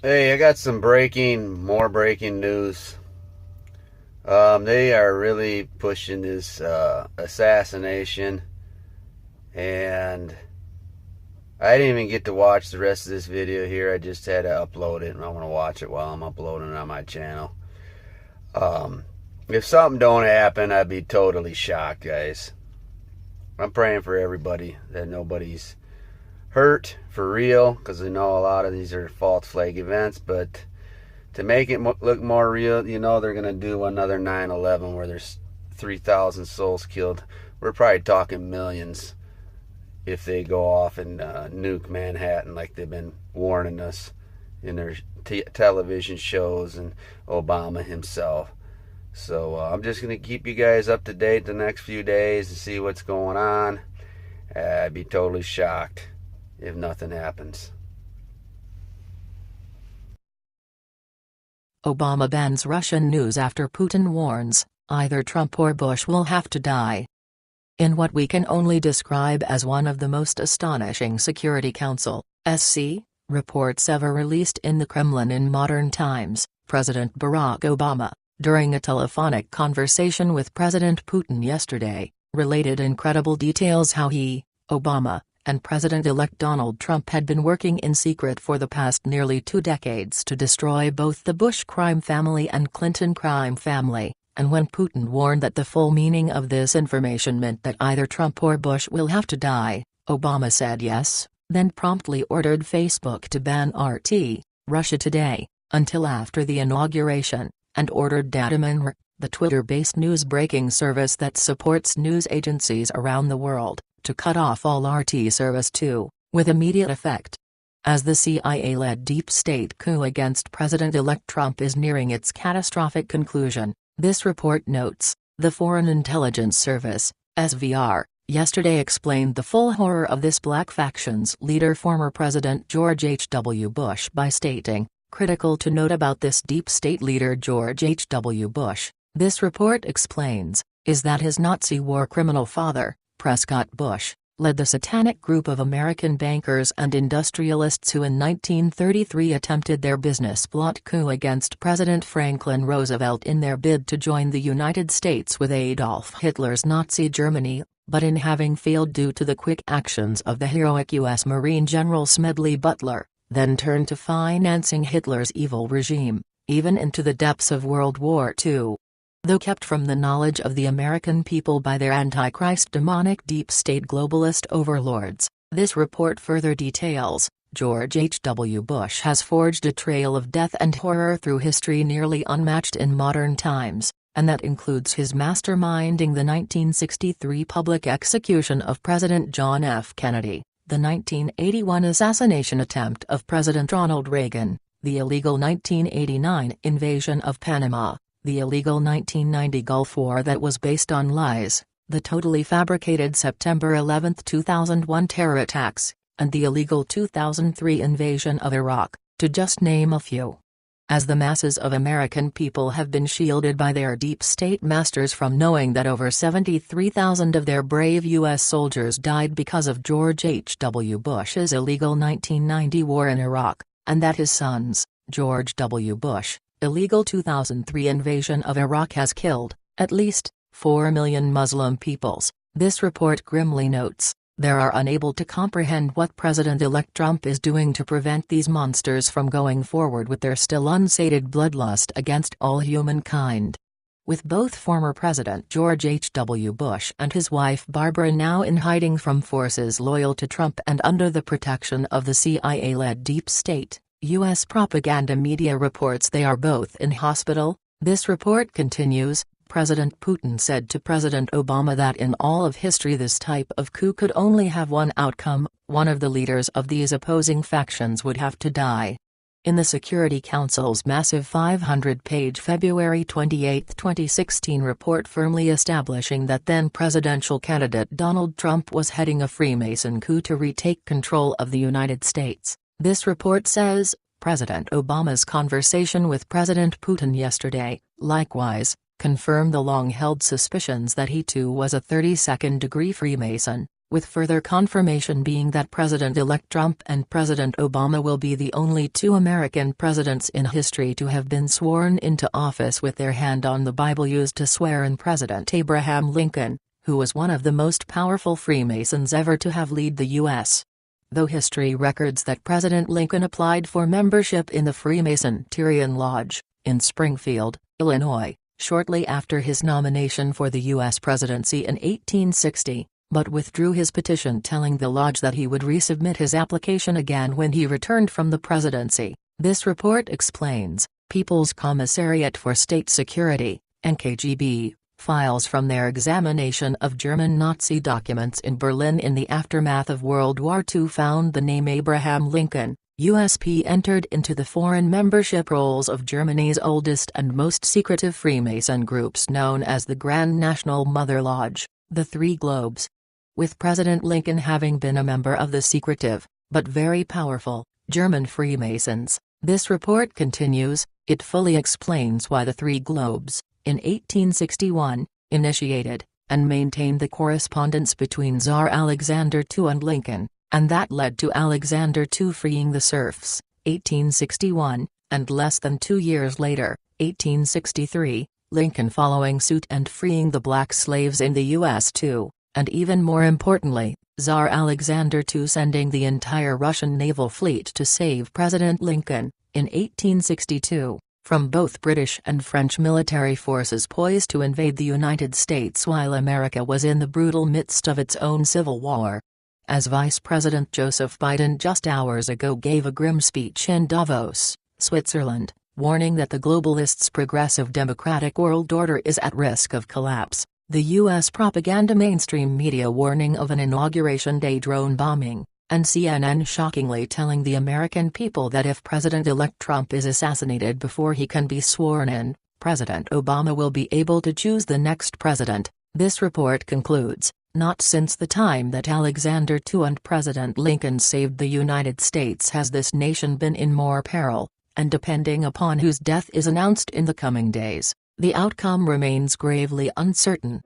Hey, I got some more breaking news. They are really pushing this assassination, and I didn't even get to watch the rest of this video here. I just had to upload it, and I want to watch it while I'm uploading it on my channel. Um, if something don't happen, I'd be totally shocked, guys. I'm praying for everybody that nobody's hurt for real, because I know a lot of these are false flag events, but to make it look more real, they're going to do another 9/11 where there's 3,000 souls killed. We're probably talking millions if they go off and nuke Manhattan like they've been warning us in their television shows, and Obama himself. So I'm just going to keep you guys up to date the next few days and see what's going on. I'd be totally shocked if nothing happens. Obama bans Russian news after Putin warns, either Trump or Bush will have to die. In what we can only describe as one of the most astonishing Security Council (SC) reports ever released in the Kremlin in modern times, President Barack Obama, during a telephonic conversation with President Putin yesterday, related incredible details how he, Obama, and President-elect Donald Trump had been working in secret for the past nearly 2 decades to destroy both the Bush crime family and Clinton crime family, and when Putin warned that the full meaning of this information meant that either Trump or Bush will have to die, Obama said yes, then promptly ordered Facebook to ban RT, Russia Today, until after the inauguration, and ordered Dataminer, the Twitter-based news-breaking service that supports news agencies around the world, to cut off all RT service too, with immediate effect. As the CIA-led deep state coup against President-elect Trump is nearing its catastrophic conclusion, this report notes, the Foreign Intelligence Service, SVR, yesterday explained the full horror of this black faction's leader, former President George H.W. Bush, by stating, critical to note about this deep state leader George H.W. Bush, this report explains, is that his Nazi war criminal father, Prescott Bush, led the satanic group of American bankers and industrialists who in 1933 attempted their business plot coup against President Franklin Roosevelt in their bid to join the United States with Adolf Hitler's Nazi Germany, but in having failed due to the quick actions of the heroic U.S. Marine General Smedley Butler, then turned to financing Hitler's evil regime, even into the depths of World War II. Though kept from the knowledge of the American people by their antichrist demonic deep state globalist overlords, this report further details, George H.W. Bush has forged a trail of death and horror through history nearly unmatched in modern times, and that includes his masterminding the 1963 public execution of President John F. Kennedy, the 1981 assassination attempt of President Ronald Reagan, the illegal 1989 invasion of Panama, the illegal 1990 Gulf War that was based on lies, the totally fabricated September 11, 2001 terror attacks, and the illegal 2003 invasion of Iraq, to just name a few. As the masses of American people have been shielded by their deep state masters from knowing that over 73,000 of their brave U.S. soldiers died because of George H.W. Bush's illegal 1990 war in Iraq, and that his son's, George W. Bush, illegal 2003 invasion of Iraq has killed, at least, 4 million Muslim peoples, this report grimly notes, there are unable to comprehend what President-elect Trump is doing to prevent these monsters from going forward with their still unsated bloodlust against all humankind. With both former President George H.W. Bush and his wife Barbara now in hiding from forces loyal to Trump and under the protection of the CIA-led deep state, U.S. propaganda media reports they are both in hospital. This report continues, President Putin said to President Obama that in all of history this type of coup could only have one outcome, one of the leaders of these opposing factions would have to die. In the Security Council's massive 500-page February 28, 2016 report firmly establishing that then presidential candidate Donald Trump was heading a Freemason coup to retake control of the United States, this report says, President Obama's conversation with President Putin yesterday, likewise, confirmed the long-held suspicions that he too was a 32nd-degree Freemason, with further confirmation being that President-elect Trump and President Obama will be the only two American presidents in history to have been sworn into office with their hand on the Bible used to swear in President Abraham Lincoln, who was one of the most powerful Freemasons ever to have led the U.S. Though history records that President Lincoln applied for membership in the Freemason Tyrian Lodge, in Springfield, Illinois, shortly after his nomination for the U.S. presidency in 1860, but withdrew his petition telling the lodge that he would resubmit his application again when he returned from the presidency. This report explains, People's Commissariat for State Security, NKGB, files from their examination of German Nazi documents in Berlin in the aftermath of World War II found the name Abraham Lincoln, USP entered into the foreign membership rolls of Germany's oldest and most secretive Freemason groups known as the Grand National Mother Lodge, the Three Globes. With President Lincoln having been a member of the secretive, but very powerful, German Freemasons, this report continues, it fully explains why the Three Globes, in 1861, initiated, and maintained the correspondence between Tsar Alexander II and Lincoln, and that led to Alexander II freeing the serfs, 1861, and less than 2 years later, 1863, Lincoln following suit and freeing the black slaves in the U.S. too. And even more importantly, Tsar Alexander II sending the entire Russian naval fleet to save President Lincoln, in 1862, from both British and French military forces poised to invade the United States while America was in the brutal midst of its own civil war. As Vice President Joseph Biden just hours ago gave a grim speech in Davos, Switzerland, warning that the globalists' progressive democratic world order is at risk of collapse. The U.S. propaganda mainstream media warning of an Inauguration Day drone bombing, and CNN shockingly telling the American people that if President-elect Trump is assassinated before he can be sworn in, President Obama will be able to choose the next president. This report concludes, not since the time that Alexander II and President Lincoln saved the United States has this nation been in more peril, and depending upon whose death is announced in the coming days, the outcome remains gravely uncertain.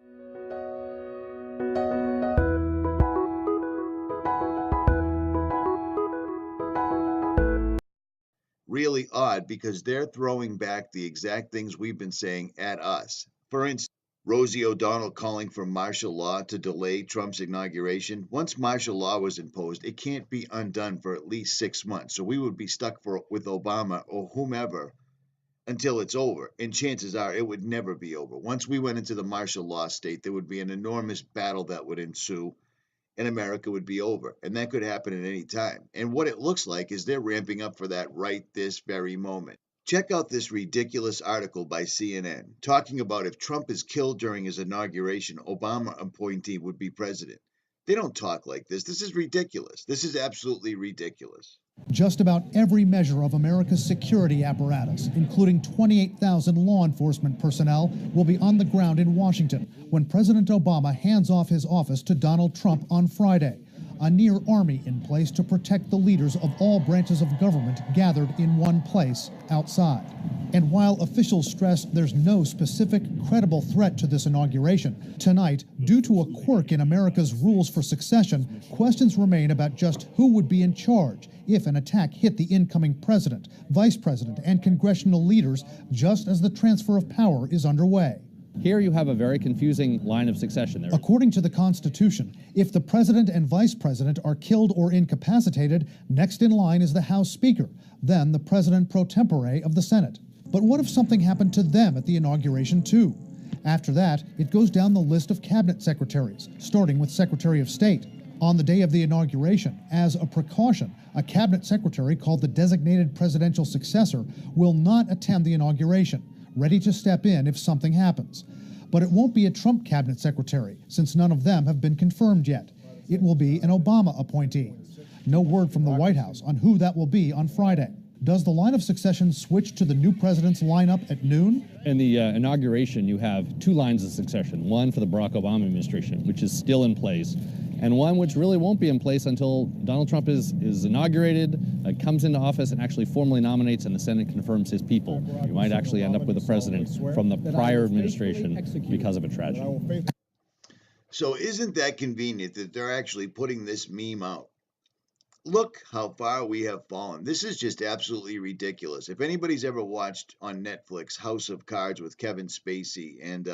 Really odd because they're throwing back the exact things we've been saying at us. For instance, Rosie O'Donnell calling for martial law to delay Trump's inauguration. Once martial law was imposed, it can't be undone for at least 6 months. So we would be stuck with Obama or whomever until it's over, and chances are it would never be over. Once we went into the martial law state, there would be an enormous battle that would ensue, and America would be over, and that could happen at any time. And what it looks like is they're ramping up for that right this very moment. Check out this ridiculous article by CNN, talking about if Trump is killed during his inauguration, Obama appointee would be president. They don't talk like this. This is ridiculous. This is absolutely ridiculous. Just about every measure of America's security apparatus, including 28,000 law enforcement personnel, will be on the ground in Washington when President Obama hands off his office to Donald Trump on Friday. A near army in place to protect the leaders of all branches of government gathered in one place outside. And while officials stress there's no specific, credible threat to this inauguration, tonight, due to a quirk in America's rules for succession, questions remain about just who would be in charge if an attack hit the incoming president, vice president, and congressional leaders just as the transfer of power is underway. Here you have a very confusing line of succession there. According to the Constitution, if the president and vice president are killed or incapacitated, next in line is the House Speaker, then the president pro tempore of the Senate. But what if something happened to them at the inauguration too? After that, it goes down the list of cabinet secretaries, starting with Secretary of State. On the day of the inauguration, as a precaution, a cabinet secretary called the designated presidential successor will not attend the inauguration, ready to step in if something happens. But it won't be a Trump cabinet secretary, since none of them have been confirmed yet. It will be an Obama appointee. No word from the White House on who that will be on Friday. Does the line of succession switch to the new president's lineup at noon? In the inauguration, you have two lines of succession. One for the Barack Obama administration, which is still in place, and one which really won't be in place until Donald Trump is inaugurated, comes into office, and actually formally nominates and the Senate confirms his people. You might actually end up with a president from the prior administration because of a tragedy. So isn't that convenient that they're actually putting this meme out? Look how far we have fallen. This is just absolutely ridiculous. If anybody's ever watched on Netflix House of Cards with Kevin Spacey and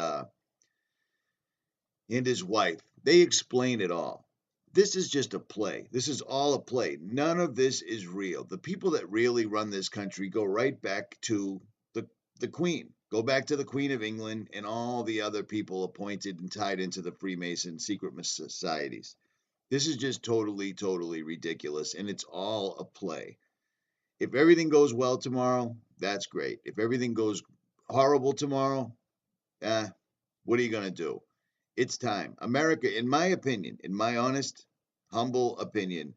his wife, they explain it all. This is just a play. This is all a play. None of this is real. The people that really run this country go right back to the Queen. Go back to the Queen of England and all the other people appointed and tied into the Freemason secret societies. This is just totally, totally ridiculous, and it's all a play. If everything goes well tomorrow, that's great. If everything goes horrible tomorrow, what are you going to do? It's time. America, in my opinion, in my honest, humble opinion,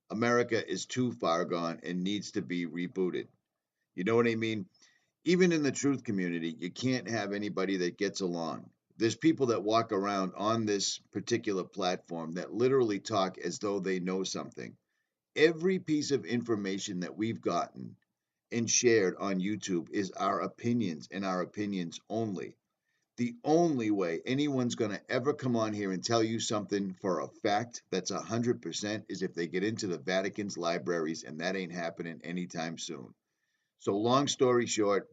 America is too far gone and needs to be rebooted. You know what I mean? Even in the truth community, you can't have anybody that gets along. There's people that walk around on this particular platform that literally talk as though they know something. Every piece of information that we've gotten and shared on YouTube is our opinions and our opinions only. The only way anyone's going to ever come on here and tell you something for a fact that's 100% is if they get into the Vatican's libraries, and that ain't happening anytime soon. So long story short,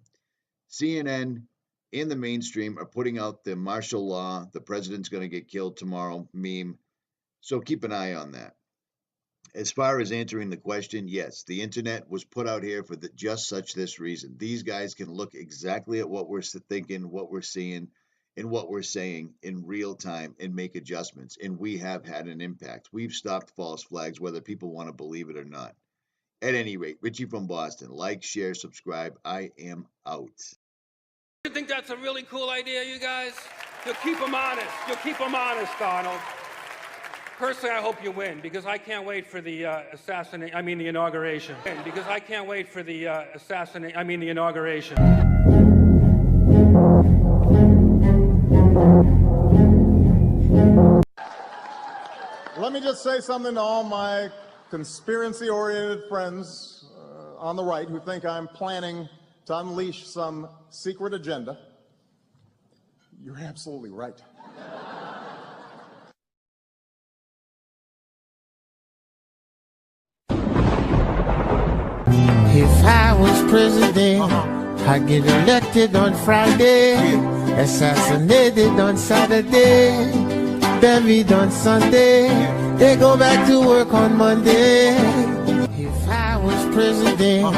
CNN and the mainstream are putting out the martial law, the president's going to get killed tomorrow meme. So keep an eye on that. As far as answering the question, yes, the internet was put out here for just such this reason. These guys can look exactly at what we're thinking, what we're seeing, and what we're saying in real time and make adjustments. And we have had an impact. We've stopped false flags, whether people want to believe it or not. At any rate, Richie from Boston, like, share, subscribe. I am out. You think that's a really cool idea, you guys? You'll keep them honest. You'll keep them honest, Donald. Personally, I hope you win, because I can't wait for the the inauguration. Because I can't wait for the the inauguration. Let me just say something to all my conspiracy-oriented friends on the right who think I'm planning to unleash some secret agenda. You're absolutely right. If I was president, I'd get elected on Friday, assassinated on Saturday, buried on Sunday, they go back to work on Monday. If I was president,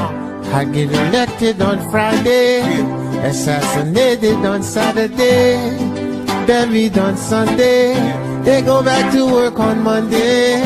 I'd get elected on Friday, assassinated on Saturday, buried on Sunday, they go back to work on Monday.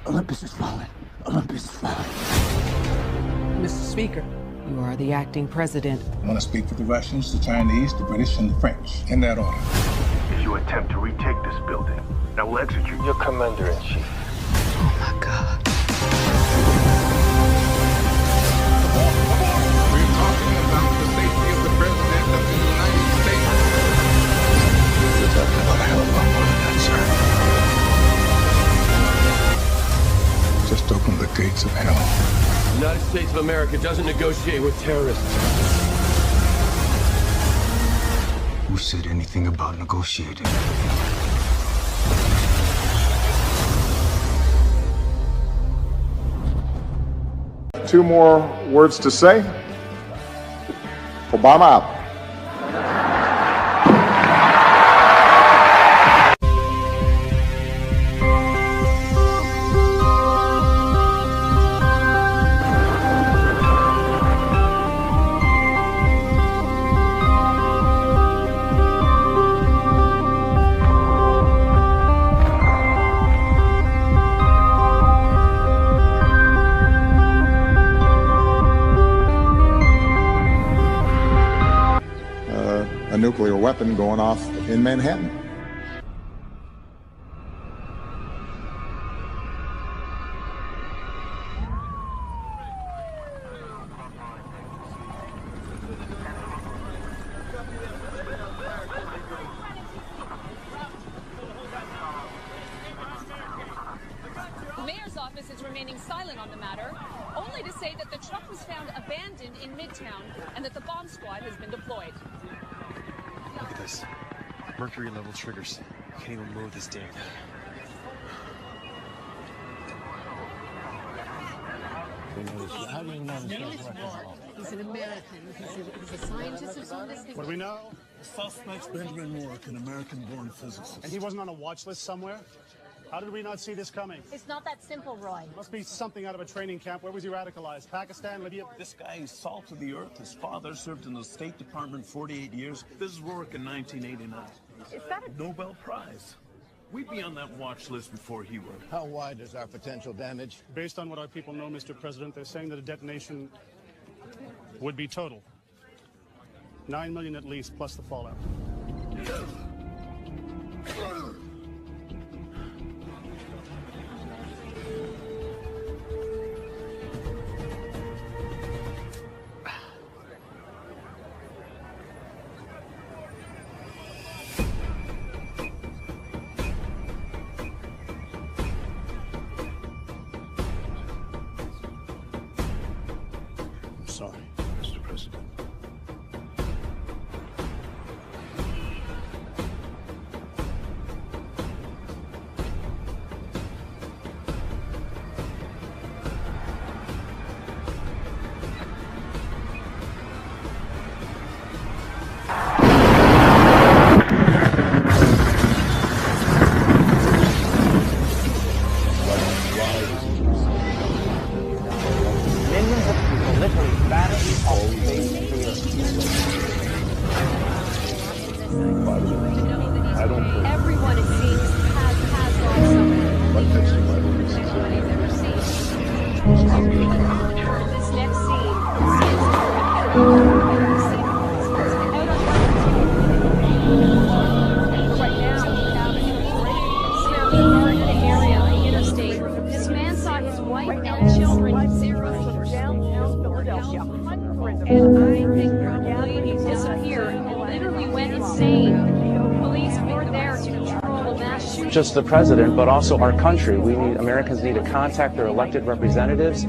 Olympus is falling. Olympus is falling. Mr. Speaker, you are the acting president. I want to speak for the Russians, the Chinese, the British, and the French, in that order. If you attempt to retake this building, I will execute your commander-in-chief. Oh my God. We're talking about the safety of the President of the United States. You're talking about a hell of a lot more than that, sir. Just open the gates of hell. The United States of America doesn't negotiate with terrorists. Who said anything about negotiating? Two more words to say. Obama out. nuclear weapon going off in Manhattan. The mayor's office is remaining silent on the matter, only to say that the truck was found abandoned in Midtown and that the bomb squad has been deployed. Look at this. Mercury level triggers. Can't even move this damn thing. How do you know this He's an American. He's a scientist or something. What do we know? The suspect's Benjamin Rourke, an American-born physicist. And he wasn't on a watch list somewhere? How did we not see this coming? It's not that simple, Roy. Must be something out of a training camp. Where was he radicalized? Pakistan, Libya? This guy is salt of the earth. His father served in the State Department 48 years. This is Rourke in 1989. Is that a Nobel Prize? We'd be on that watch list before he would. How wide is our potential damage? Based on what our people know, Mr. President, they're saying that a detonation would be total. 9 million at least, plus the fallout. Sorry, Mr. President. Millions of people literally battered off the face of the earth. Everyone, it seems, has lost someone. Everybody's ever seen. This next scene right now, in an area on the interstate. This man saw his wife and children zero from downtown Philadelphia. And I think probably he disappeared and literally went insane. Police were there to control the mass shooting. Just the president, but also our country. Americans need to contact their elected representatives